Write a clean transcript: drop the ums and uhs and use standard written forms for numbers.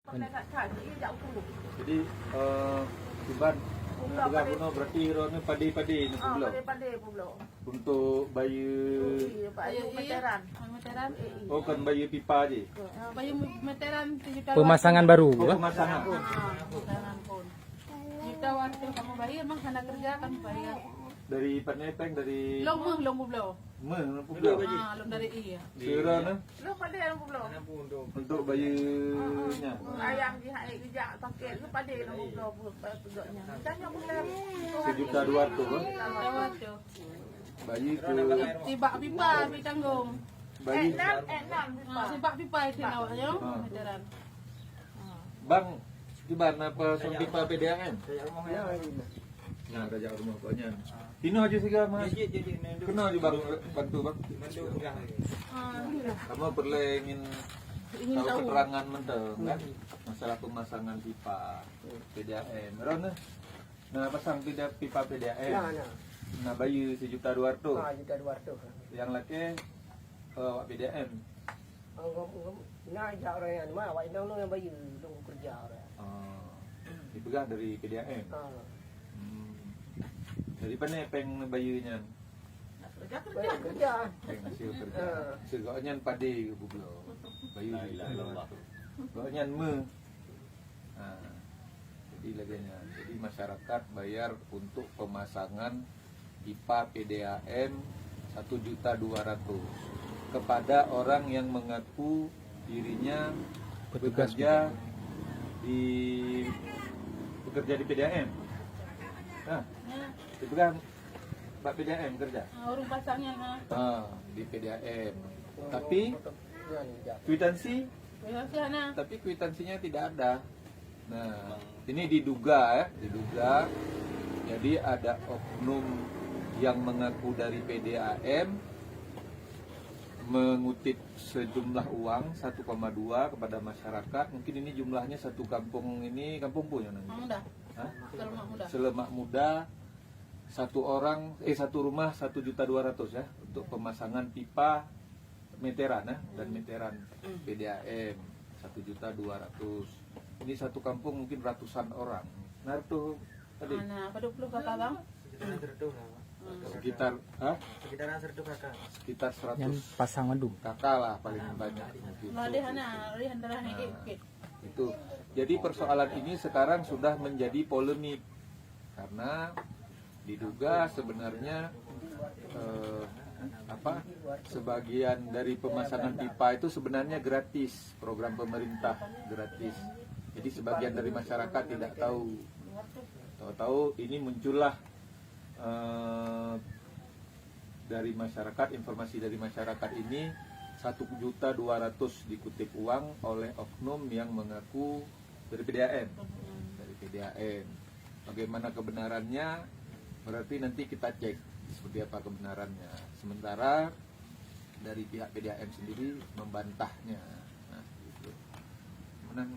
Jadi Tuban Guna berarti Rona padi-padi ni pulau. Padi pulau. Untuk bayu Meteran. oh kan bayu pipa je. Bayu meteran 7 tahun. Pemasangan baru. Oh, pemasangan. Pemasangan pun. Kita waktu kamu bayar memang sana kerja kan bayar. Dari Panepeng dari Long pulau. pulau. Long dari iya. Serana Long pada long pulau. untuk bayunya. Ayam di hari kerja pakai lu pada long pulau tuduknya. Tanya pulau. 1.200.000 kan? Bayi ke Tiba pipa ambil tanggung. bayi Tiba pipa itu awaknya meteran. Bang gimana apa soal pipa PDAM? Nah, raja rumah pokoknya. Tino aja sih Mas. Kenal aja Bang bantu Bang. Kamu perlu ingin tahu keterangan mental kan masalah pemasangan pipa PDAM. Rona. Nah, pasang pipa PDAM. Nah, bayu 1.200.000. 1.200.000. Yang laki awak PDAM. Nah, ajak orang yang mana? Awak yang yang bayu dong kerja orang. Dipegang dari PDAM. Dari mana peng bayunya? Kerja. Peng hasil kerja. Segaknya padi bublo. Bayu segaknya me. Jadi laginya. Jadi masyarakat bayar untuk pemasangan pipa PDAM 1.200.000 kepada orang yang mengaku dirinya bekerja di PDAM. Nah, dipegang Pak PDAM kerja. Orang pasangnya Di PDAM. Tapi kwitansi, tapi kwitansinya tidak ada. Nah, ini diduga jadi ada oknum yang mengaku dari PDAM mengutip sejumlah uang 1,2 kepada masyarakat. Mungkin ini jumlahnya satu kampung ini kampung punya namanya. Selemak Muda satu rumah 1.200.000 ya untuk pemasangan pipa meteran ya dan meteran PDAM 1.200.000. Ini satu kampung mungkin ratusan orang. Nah tuh tadi. Mana? Pada puluh kakak bang? Sekitar 100 Yang pasang madu. kakak lah paling banyak. Itu. Jadi persoalan ini sekarang sudah menjadi polemik karena diduga sebenarnya sebagian dari pemasangan pipa itu sebenarnya gratis, program pemerintah gratis. Jadi sebagian dari masyarakat tidak tahu. Tahu-tahu ini muncullah dari masyarakat, informasi dari masyarakat ini 1.200.000 dikutip uang oleh oknum yang mengaku dari PDAM. Bagaimana kebenarannya? Berarti nanti kita cek seperti apa kebenarannya. Sementara dari pihak PDAM sendiri membantahnya. Nah, itu. Menang.